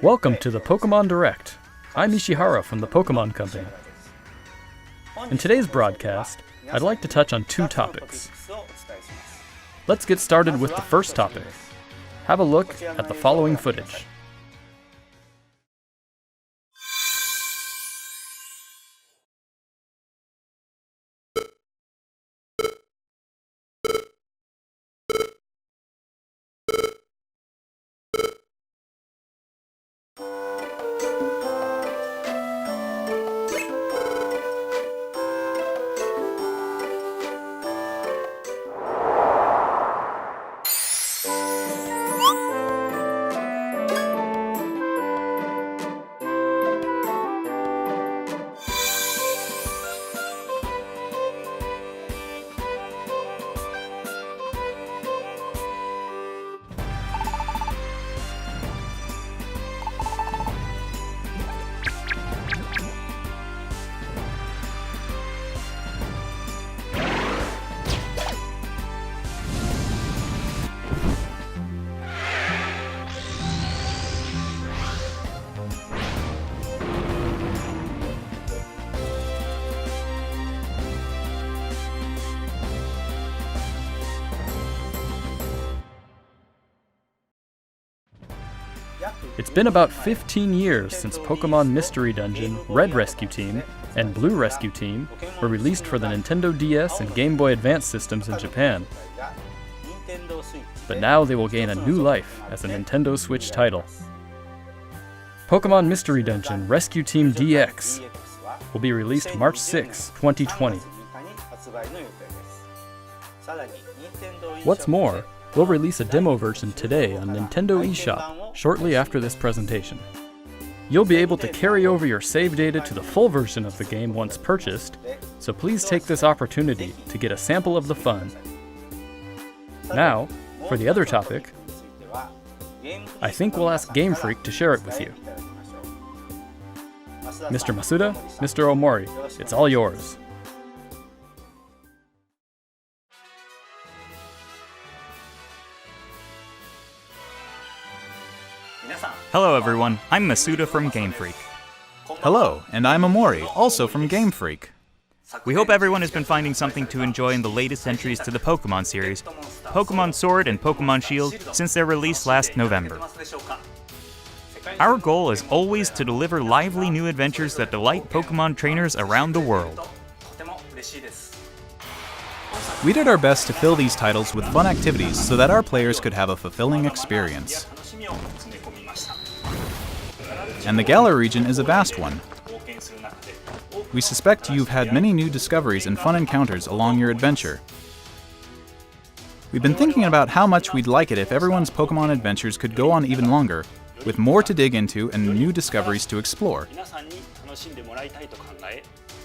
Welcome to the Pokemon Direct. I'm Ishihara from the Pokemon Company. In today's broadcast, I'd like to touch on two topics. Let's get started with the first topic. Have a look at the following footage. It's been about 15 years since Pokemon Mystery Dungeon, Red Rescue Team, and Blue Rescue Team were released for the Nintendo DS and Game Boy Advance systems in Japan. But now they will gain a new life as a Nintendo Switch title. Pokemon Mystery Dungeon Rescue Team DX will be released March 6, 2020. What's more, we'll release a demo version today on Nintendo eShop shortly after this presentation. You'll be able to carry over your save data to the full version of the game once purchased, so please take this opportunity to get a sample of the fun. Now, for the other topic, I think we'll ask Game Freak to share it with you. Mr. Masuda, Mr. Omori, it's all yours. Hello everyone, I'm Masuda from Game Freak. Hello, and I'm Omori, also from Game Freak. We hope everyone has been finding something to enjoy in the latest entries to the Pokemon series, Pokemon Sword and Pokemon Shield, since their release last November. Our goal is always to deliver lively new adventures that delight Pokemon trainers around the world. We did our best to fill these titles with fun activities so that our players could have a fulfilling experience. And the Galar region is a vast one. We suspect you've had many new discoveries and fun encounters along your adventure. We've been thinking about how much we'd like it if everyone's Pokemon adventures could go on even longer, with more to dig into and new discoveries to explore.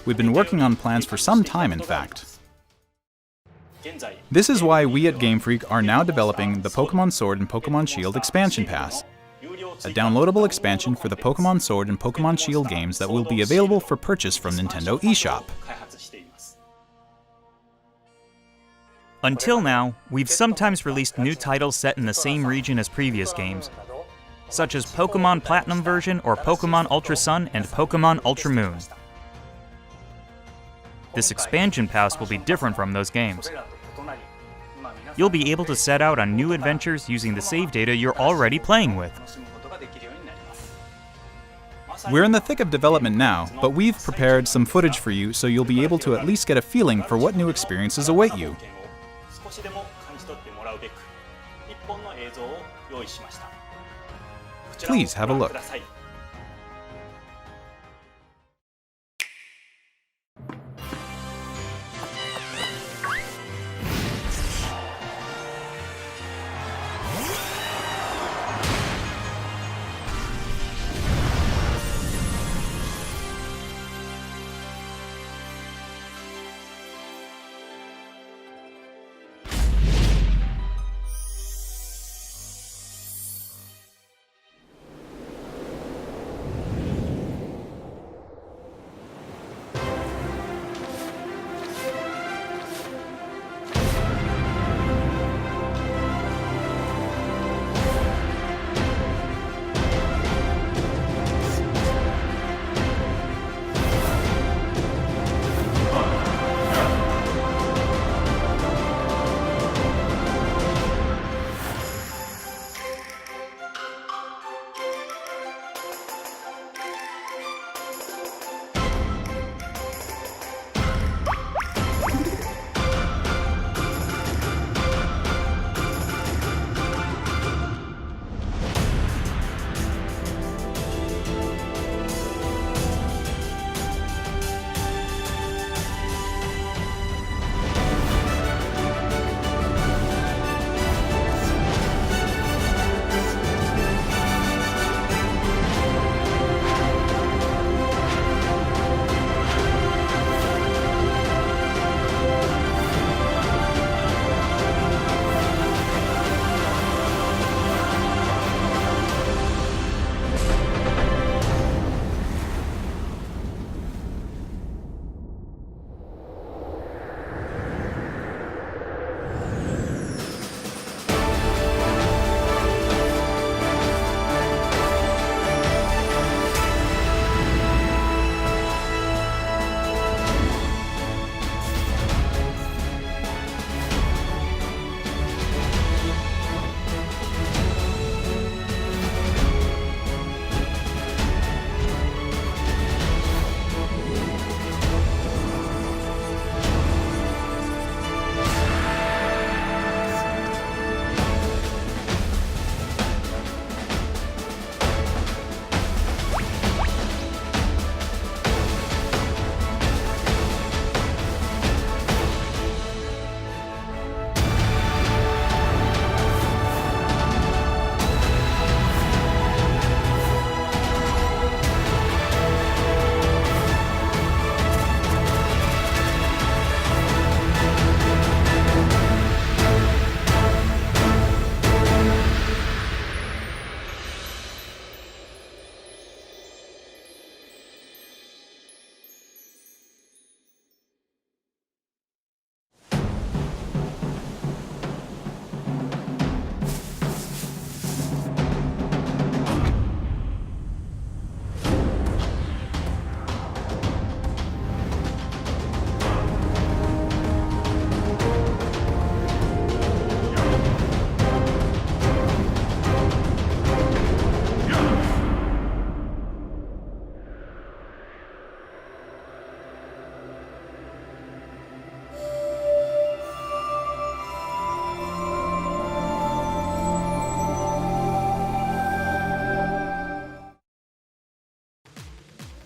We've been working on plans for some time, in fact. This is why we at Game Freak are now developing the Pokemon Sword and Pokemon Shield Expansion Pass, a downloadable expansion for the Pokemon Sword and Pokemon Shield games that will be available for purchase from Nintendo eShop. Until now, we've sometimes released new titles set in the same region as previous games, such as Pokemon Platinum version or Pokemon Ultra Sun and Pokemon Ultra Moon. This expansion pass will be different from those games. You'll be able to set out on new adventures using the save data you're already playing with. We're in the thick of development now, but we've prepared some footage for you so you'll be able to at least get a feeling for what new experiences await you. Please have a look.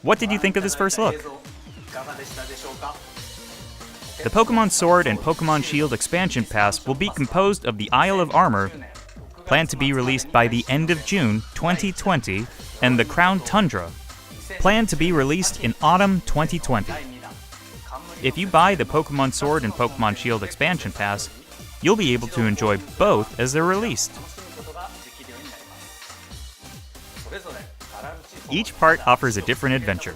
What did you think of this first look? The Pokémon Sword and Pokémon Shield expansion pass will be composed of the Isle of Armor, planned to be released by the end of June 2020, and the Crown Tundra, planned to be released in autumn 2020. If you buy the Pokémon Sword and Pokémon Shield expansion pass, you'll be able to enjoy both as they're released. Each part offers a different adventure,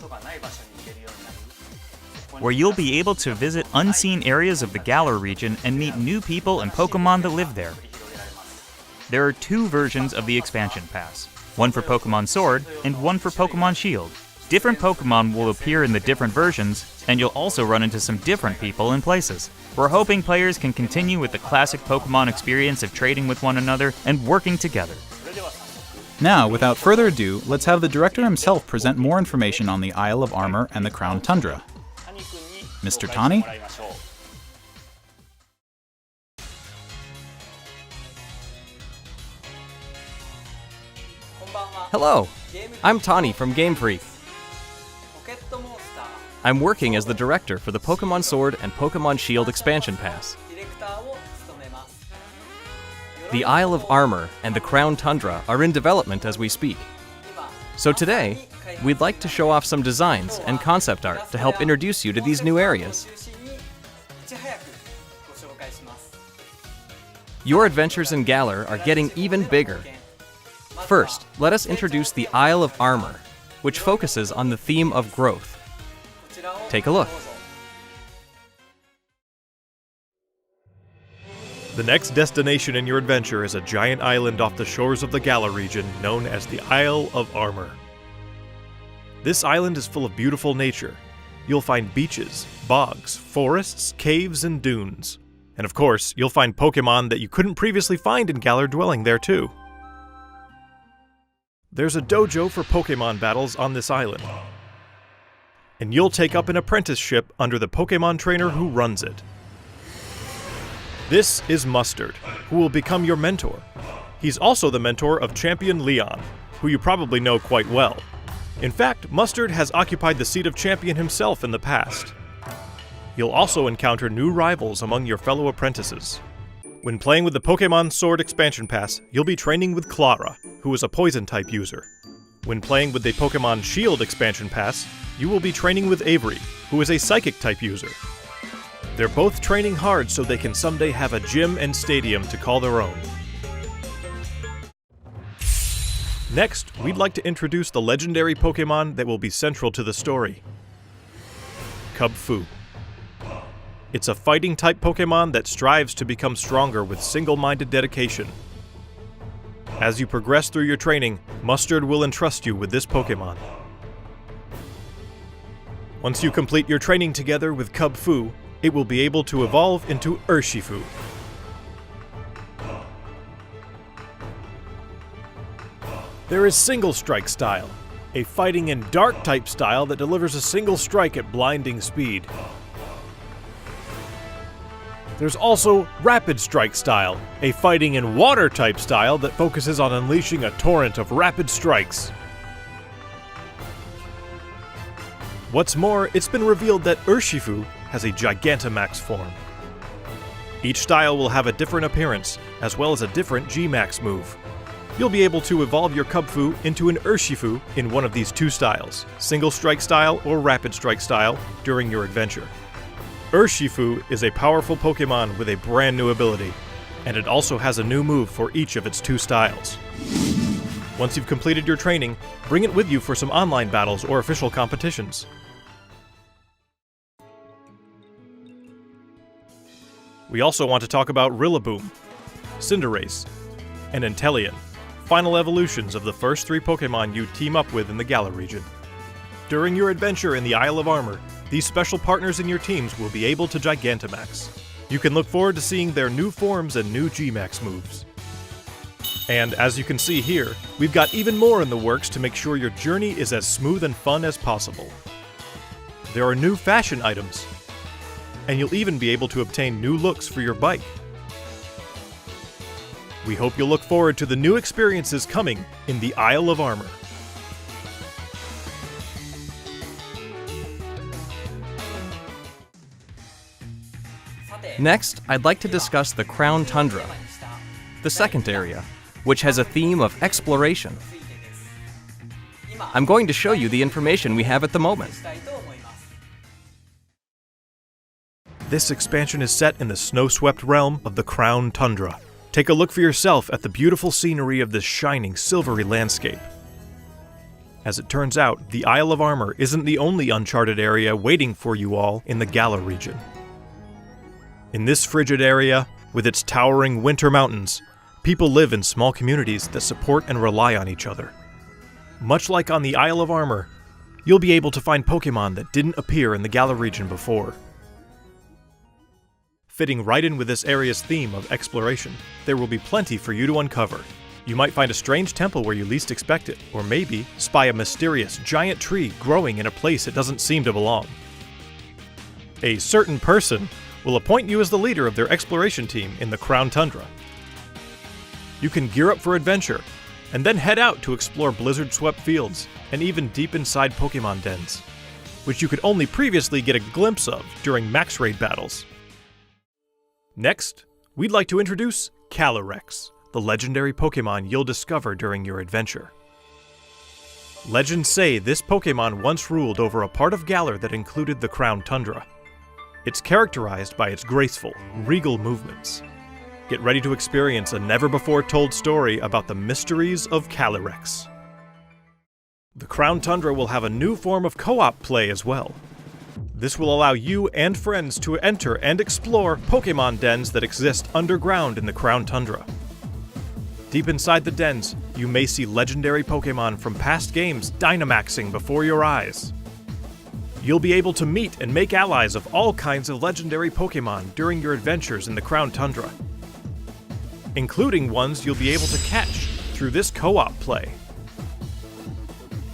where you'll be able to visit unseen areas of the Galar region and meet new people and Pokémon that live there. There are 2 versions of the expansion pass, one for Pokémon Sword and one for Pokémon Shield. Different Pokémon will appear in the different versions, and you'll also run into some different people and places. We're hoping players can continue with the classic Pokémon experience of trading with one another and working together. Now, without further ado, let's have the director himself present more information on the Isle of Armor and the Crown Tundra. Mr. Tani? Hello, I'm Tani from Game Freak. I'm working as the director for the Pokémon Sword and Pokémon Shield expansion pass. The Isle of Armor and the Crown Tundra are in development as we speak. So today, we'd like to show off some designs and concept art to help introduce you to these new areas. Your adventures in Galar are getting even bigger. First, let us introduce the Isle of Armor, which focuses on the theme of growth. Take a look. The next destination in your adventure is a giant island off the shores of the Galar region known as the Isle of Armor. This island is full of beautiful nature. You'll find beaches, bogs, forests, caves, and dunes. And of course, you'll find Pokémon that you couldn't previously find in Galar dwelling there too. There's a dojo for Pokémon battles on this island. And you'll take up an apprenticeship under the Pokémon trainer who runs it. This is Mustard, who will become your mentor. He's also the mentor of Champion Leon, who you probably know quite well. In fact, Mustard has occupied the seat of champion himself in the past. You'll also encounter new rivals among your fellow apprentices. When playing with the Pokémon Sword expansion pass, you'll be training with Clara, who is a poison-type user. When playing with the Pokémon Shield expansion pass, you will be training with Avery, who is a Psychic-type user. They're both training hard so they can someday have a gym and stadium to call their own. Next, we'd like to introduce the legendary Pokémon that will be central to the story. Kubfu. It's a fighting-type Pokémon that strives to become stronger with single-minded dedication. As you progress through your training, Mustard will entrust you with this Pokémon. Once you complete your training together with Kubfu, it will be able to evolve into Urshifu. There is Single Strike style, a fighting and dark type style that delivers a single strike at blinding speed. There's also Rapid Strike style, a fighting and water type style that focuses on unleashing a torrent of rapid strikes. What's more, it's been revealed that Urshifu has a Gigantamax form. Each style will have a different appearance, as well as a different G-Max move. You'll be able to evolve your Kubfu into an Urshifu in one of these 2 styles, Single Strike style or Rapid Strike style, during your adventure. Urshifu is a powerful Pokémon with a brand new ability, and it also has a new move for each of its 2 styles. Once you've completed your training, bring it with you for some online battles or official competitions. We also want to talk about Rillaboom, Cinderace, and Inteleon, final evolutions of the first 3 Pokémon you team up with in the Galar region. During your adventure in the Isle of Armor, these special partners in your teams will be able to Gigantamax. You can look forward to seeing their new forms and new G-Max moves. And as you can see here, we've got even more in the works to make sure your journey is as smooth and fun as possible. There are new fashion items, and you'll even be able to obtain new looks for your bike. We hope you'll look forward to the new experiences coming in the Isle of Armor. Next, I'd like to discuss the Crown Tundra, the second area, which has a theme of exploration. I'm going to show you the information we have at the moment. This expansion is set in the snow-swept realm of the Crown Tundra. Take a look for yourself at the beautiful scenery of this shining, silvery landscape. As it turns out, the Isle of Armor isn't the only uncharted area waiting for you all in the Galar region. In this frigid area, with its towering winter mountains, people live in small communities that support and rely on each other. Much like on the Isle of Armor, you'll be able to find Pokémon that didn't appear in the Galar region before. Fitting right in with this area's theme of exploration, there will be plenty for you to uncover. You might find a strange temple where you least expect it, or maybe spy a mysterious giant tree growing in a place it doesn't seem to belong. A certain person will appoint you as the leader of their exploration team in the Crown Tundra. You can gear up for adventure, and then head out to explore blizzard-swept fields, and even deep inside Pokémon dens, which you could only previously get a glimpse of during max raid battles. Next, we'd like to introduce Calyrex, the legendary Pokémon you'll discover during your adventure. Legends say this Pokémon once ruled over a part of Galar that included the Crown Tundra. It's characterized by its graceful, regal movements. Get ready to experience a never-before-told story about the mysteries of Calyrex. The Crown Tundra will have a new form of co-op play as well. This will allow you and friends to enter and explore Pokémon dens that exist underground in the Crown Tundra. Deep inside the dens, you may see legendary Pokémon from past games Dynamaxing before your eyes. You'll be able to meet and make allies of all kinds of legendary Pokémon during your adventures in the Crown Tundra, including ones you'll be able to catch through this co-op play.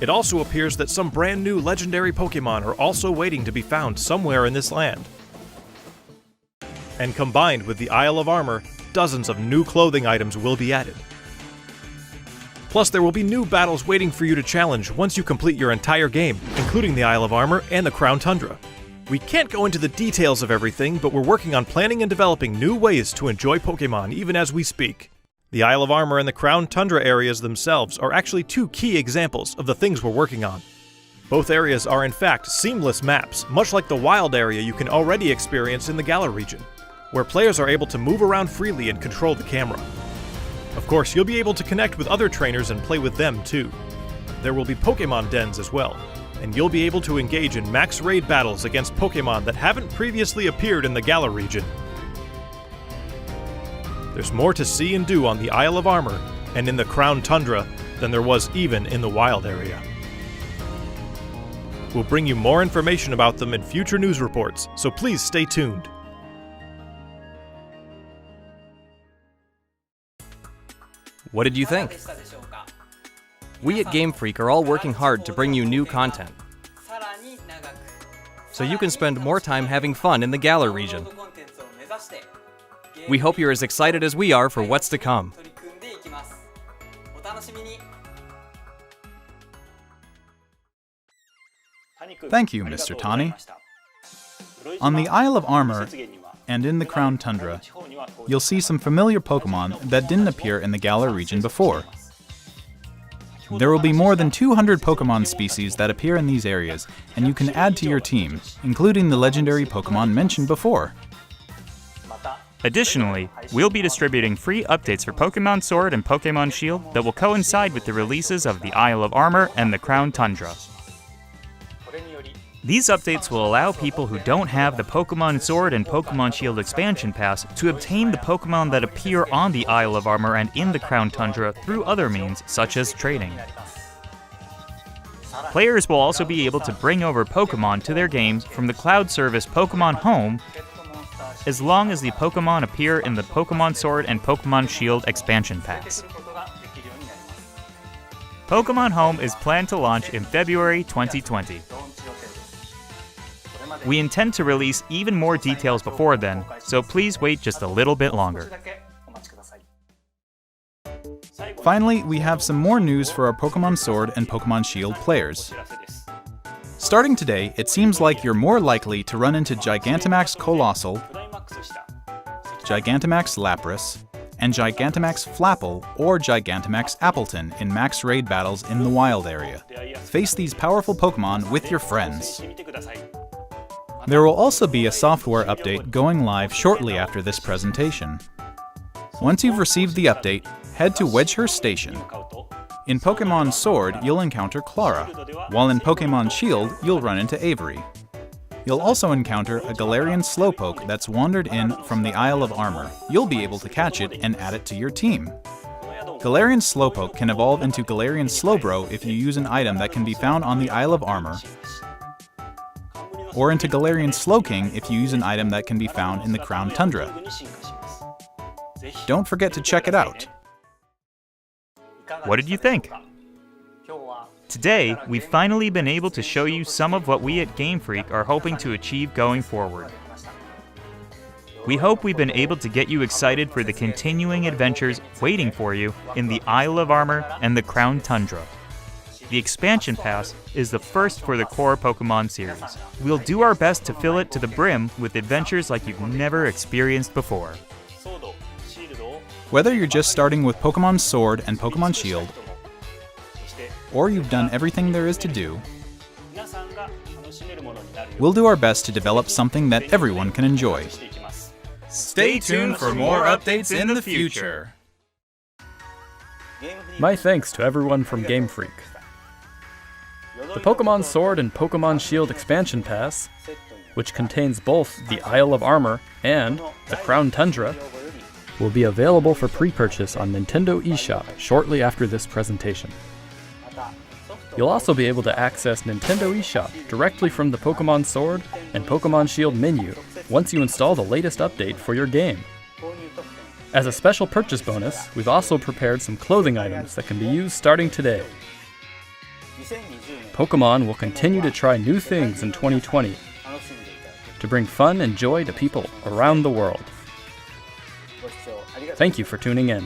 It also appears that some brand new legendary Pokémon are also waiting to be found somewhere in this land. And combined with the Isle of Armor, dozens of new clothing items will be added. Plus, there will be new battles waiting for you to challenge once you complete your entire game, including the Isle of Armor and the Crown Tundra. We can't go into the details of everything, but we're working on planning and developing new ways to enjoy Pokémon even as we speak. The Isle of Armor and the Crown Tundra areas themselves are actually two key examples of the things we're working on. Both areas are in fact seamless maps, much like the wild area you can already experience in the Galar region, where players are able to move around freely and control the camera. Of course, you'll be able to connect with other trainers and play with them too. There will be Pokémon dens as well, and you'll be able to engage in max raid battles against Pokémon that haven't previously appeared in the Galar region. There's more to see and do on the Isle of Armor and in the Crown Tundra than there was even in the wild area. We'll bring you more information about them in future news reports, so please stay tuned. What did you think? We at Game Freak are all working hard to bring you new content, so you can spend more time having fun in the Galar region. We hope you're as excited as we are for what's to come. Thank you, Mr. Tani. On the Isle of Armor and in the Crown Tundra, you'll see some familiar Pokémon that didn't appear in the Galar region before. There will be more than 200 Pokémon species that appear in these areas, and you can add to your team, including the legendary Pokémon mentioned before. Additionally, we'll be distributing free updates for Pokémon Sword and Pokémon Shield that will coincide with the releases of the Isle of Armor and the Crown Tundra. These updates will allow people who don't have the Pokémon Sword and Pokémon Shield expansion pass to obtain the Pokémon that appear on the Isle of Armor and in the Crown Tundra through other means, such as trading. Players will also be able to bring over Pokémon to their games from the cloud service Pokémon Home, as long as the Pokémon appear in the Pokémon Sword and Pokémon Shield expansion pass. Pokémon Home is planned to launch in February 2020. We intend to release even more details before then, so please wait just a little bit longer. Finally, we have some more news for our Pokémon Sword and Pokémon Shield players. Starting today, it seems like you're more likely to run into Gigantamax Colossal, Gigantamax Lapras, and Gigantamax Flapple or Gigantamax Appleton in max raid battles in the wild area. Face these powerful Pokémon with your friends. There will also be a software update going live shortly after this presentation. Once you've received the update, head to Wedgehurst Station. In Pokémon Sword, you'll encounter Clara, while in Pokémon Shield, you'll run into Avery. You'll also encounter a Galarian Slowpoke that's wandered in from the Isle of Armor. You'll be able to catch it and add it to your team. Galarian Slowpoke can evolve into Galarian Slowbro if you use an item that can be found on the Isle of Armor, or into Galarian Slowking if you use an item that can be found in the Crown Tundra. Don't forget to check it out. What did you think? Today, we've finally been able to show you some of what we at Game Freak are hoping to achieve going forward. We hope we've been able to get you excited for the continuing adventures waiting for you in the Isle of Armor and the Crown Tundra. The expansion pass is the first for the core Pokémon series. We'll do our best to fill it to the brim with adventures like you've never experienced before. Whether you're just starting with Pokémon Sword and Pokémon Shield, or you've done everything there is to do, we'll do our best to develop something that everyone can enjoy. Stay tuned for more updates in the future. My thanks to everyone from Game Freak. The Pokémon Sword and Pokémon Shield expansion pass, which contains both the Isle of Armor and the Crown Tundra, will be available for pre-purchase on Nintendo eShop shortly after this presentation. You'll also be able to access Nintendo eShop directly from the Pokémon Sword and Pokémon Shield menu once you install the latest update for your game. As a special purchase bonus, we've also prepared some clothing items that can be used starting today. Pokémon will continue to try new things in 2020 to bring fun and joy to people around the world. Thank you for tuning in.